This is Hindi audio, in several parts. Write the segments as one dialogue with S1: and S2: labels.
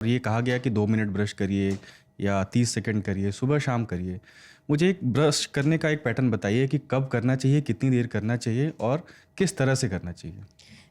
S1: और ये कहा गया कि 2 मिनट ब्रश करिए या 30 सेकंड करिए, सुबह शाम करिए। मुझे एक ब्रश करने का एक पैटर्न बताइए कि कब करना चाहिए, कितनी देर करना चाहिए और किस तरह से करना चाहिए?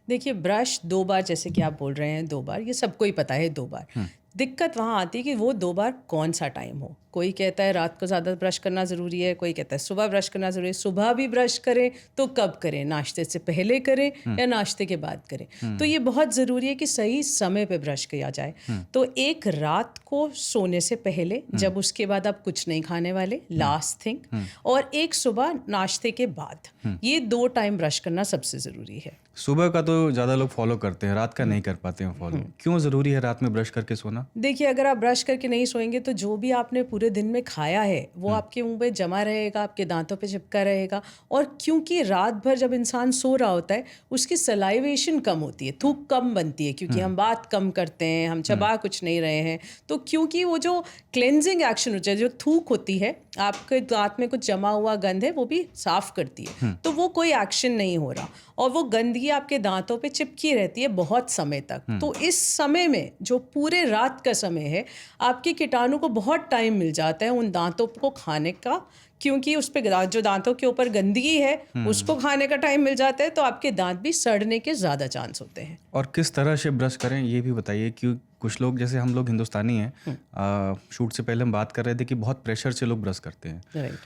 S2: देखिए, ब्रश 2 बार, जैसे कि आप बोल रहे हैं 2 बार, ये सबको ही पता है 2 बार। दिक्कत वहाँ आती है कि वो 2 बार कौन-सा टाइम हो। कोई कहता है रात को ज़्यादा ब्रश करना ज़रूरी है, कोई कहता है सुबह ब्रश करना ज़रूरी है। सुबह भी ब्रश करें तो कब करें? नाश्ते से पहले करें या नाश्ते के बाद करें? तो ये बहुत ज़रूरी है कि सही समय पे ब्रश किया जाए। तो एक रात को सोने से पहले, जब उसके बाद आप कुछ नहीं खाने वाले, लास्ट थिंग, और एक सुबह नाश्ते के बाद। ये 2 टाइम ब्रश करना सबसे ज़रूरी है।
S1: सुबह का तो ज़्यादा लोग फॉलो करते हैं, रात का नहीं कर पाते हैं फॉलो। क्यों ज़रूरी है रात में ब्रश करके सोना?
S2: देखिए, अगर आप ब्रश करके नहीं सोएंगे तो जो भी आपने पूरे दिन में खाया है वो आपके मुंह पे जमा रहेगा, आपके दांतों पे चिपका रहेगा। और क्योंकि रात भर जब इंसान सो रहा होता है उसकी सलाइवेशन कम होती है, थूक कम बनती है, क्योंकि हम बात कम करते हैं, हम चबा कुछ नहीं रहे हैं। तो क्योंकि वो जो क्लेंजिंग एक्शन होता है, जो थूक होती है, आपके दांत में कुछ जमा हुआ गंद है वो भी साफ करती है, तो वो कोई एक्शन नहीं हो रहा और वो गंदगी आपके दांतों पे चिपकी रहती है बहुत समय तक। तो इस समय में, जो पूरे रात का समय है, आपके कीटाणु को बहुत टाइम मिल जाता है उन दांतों को खाने का, क्योंकि उस पे जो दांतों के ऊपर गंदगी है उसको खाने का टाइम मिल जाता है, तो आपके दांत भी सड़ने के ज़्यादा चांस होते हैं।
S1: और किस तरह से ब्रश करें ये भी बताइए, क्यों कुछ लोग, जैसे हम लोग हिंदुस्तानी हैं, शूट से पहले हम बात कर रहे थे कि बहुत प्रेशर से लोग ब्रश करते हैं।
S2: राइट।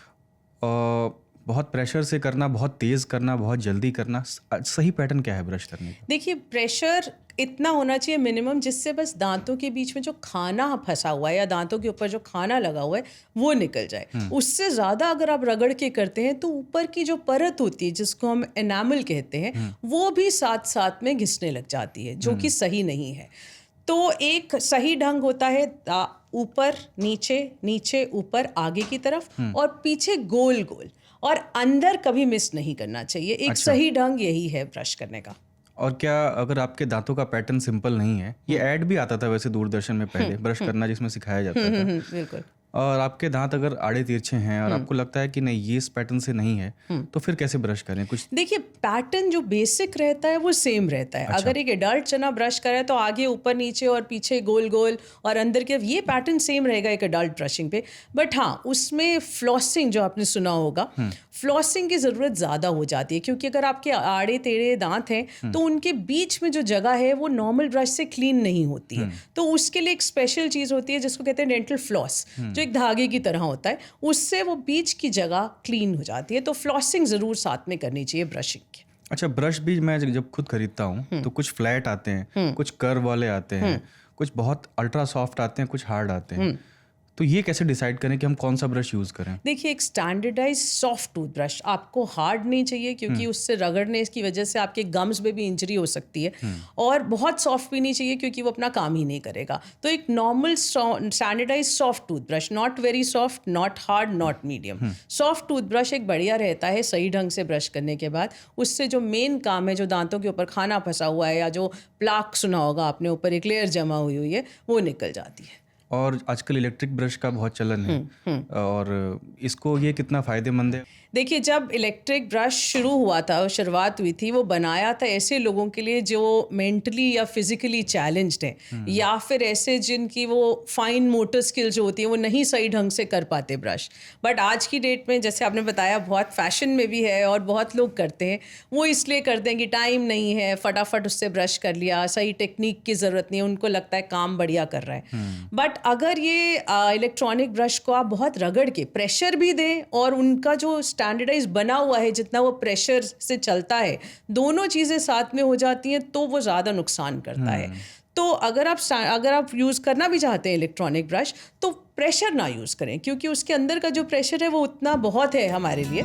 S1: और बहुत प्रेशर से करना, बहुत तेज़ करना, बहुत जल्दी करना, सही पैटर्न क्या है ब्रश करने का?
S2: देखिए, प्रेशर इतना होना चाहिए मिनिमम, जिससे बस दांतों के बीच में जो खाना फंसा हुआ है या दांतों के ऊपर जो खाना लगा हुआ है वो निकल जाए। उससे ज़्यादा अगर आप रगड़ के करते हैं तो ऊपर की जो परत होती है, जिसको हम एनामल कहते हैं, वो भी साथ साथ में घिसने लग जाती है, जो कि सही नहीं है। तो एक सही ढंग होता है ऊपर नीचे, नीचे ऊपर, आगे की तरफ और पीछे गोल गोल, और अंदर कभी मिस नहीं करना चाहिए। एक सही ढंग यही है ब्रश करने का।
S1: और क्या अगर आपके दांतों का पैटर्न सिंपल नहीं है, ये ऐड भी आता था वैसे दूरदर्शन में पहले ब्रश करना, जिसमें सिखाया जाता था,
S2: बिल्कुल।
S1: और आपके दांत अगर आड़े तिरछे हैं और आपको लगता है कि नहीं ये इस पैटर्न से नहीं है, तो फिर कैसे ब्रश करें? कुछ
S2: देखिए, पैटर्न जो बेसिक रहता है वो सेम रहता है। अगर एक एडल्ट जना ब्रश करे तो आगे ऊपर नीचे और पीछे गोल गोल और अंदर के, ये पैटर्न सेम रहेगा एक एडल्ट ब्रशिंग पे। बट हाँ, उसमें फ्लॉसिंग जो आपने सुना होगा, फ्लॉसिंग की ज़रूरत ज़्यादा हो जाती है, क्योंकि अगर आपके आड़े टेढ़े दांत हैं तो उनके बीच में जो जगह है वो नॉर्मल ब्रश से क्लीन नहीं होती है। तो उसके लिए एक स्पेशल चीज़ होती है जिसको कहते हैं डेंटल फ्लॉस, जो एक धागे की तरह होता है, उससे वो बीच की जगह क्लीन हो जाती है। तो फ्लॉसिंग ज़रूर साथ में करनी चाहिए ब्रशिंग की।
S1: अच्छा, ब्रश भी मैं जब खुद खरीदता हूँ तो कुछ फ्लैट आते हैं, कुछ कर्व वाले आते हैं, कुछ बहुत अल्ट्रा सॉफ्ट आते हैं, कुछ हार्ड आते हैं। तो ये कैसे डिसाइड करें कि हम कौन सा ब्रश यूज़ करें?
S2: देखिए, एक स्टैंडर्डाइज सॉफ्ट टूथब्रश आपको हार्ड नहीं चाहिए, क्योंकि उससे रगड़ने की वजह से आपके गम्स में भी इंजरी हो सकती है, और बहुत सॉफ्ट भी नहीं चाहिए क्योंकि वो अपना काम ही नहीं करेगा। तो एक normal standardise soft toothbrush, not very soft, not hard, not medium, soft toothbrush एक बढ़िया रहता है सही ढंग से ब्रश करने के बाद। उससे जो मेन काम है, जो दांतों के ऊपर खाना फंसा हुआ है या जो प्लाक सुना होगा आपने, ऊपर एक लेयर जमा हुई हुई है, वो निकल जाती है।
S1: और आजकल इलेक्ट्रिक ब्रश का बहुत चलन है, और इसको ये कितना फ़ायदेमंद है?
S2: देखिए, जब इलेक्ट्रिक ब्रश शुरू हुआ था, शुरुआत हुई थी, वो बनाया था ऐसे लोगों के लिए जो मेंटली या फिजिकली चैलेंज्ड हैं, या फिर ऐसे जिनकी वो फाइन मोटर स्किल जो होती है वो नहीं सही ढंग से कर पाते ब्रश। बट आज की डेट में, जैसे आपने बताया, बहुत फैशन में भी है और बहुत लोग करते हैं। वो इसलिए करते हैं कि टाइम नहीं है, फटाफट उससे ब्रश कर लिया, सही टेक्निक की ज़रूरत नहीं है, उनको लगता है काम बढ़िया कर रहा है। बट अगर ये इलेक्ट्रॉनिक ब्रश को आप बहुत रगड़ के प्रेशर भी दें, और उनका जो स्टैंडर्डाइज बना हुआ है जितना वो प्रेशर से चलता है, दोनों चीज़ें साथ में हो जाती हैं, तो वो ज़्यादा नुकसान करता है। तो अगर आप यूज़ करना भी चाहते हैं इलेक्ट्रॉनिक ब्रश, तो प्रेशर ना यूज़ करें, क्योंकि उसके अंदर का जो प्रेशर है वो उतना बहुत है हमारे लिए।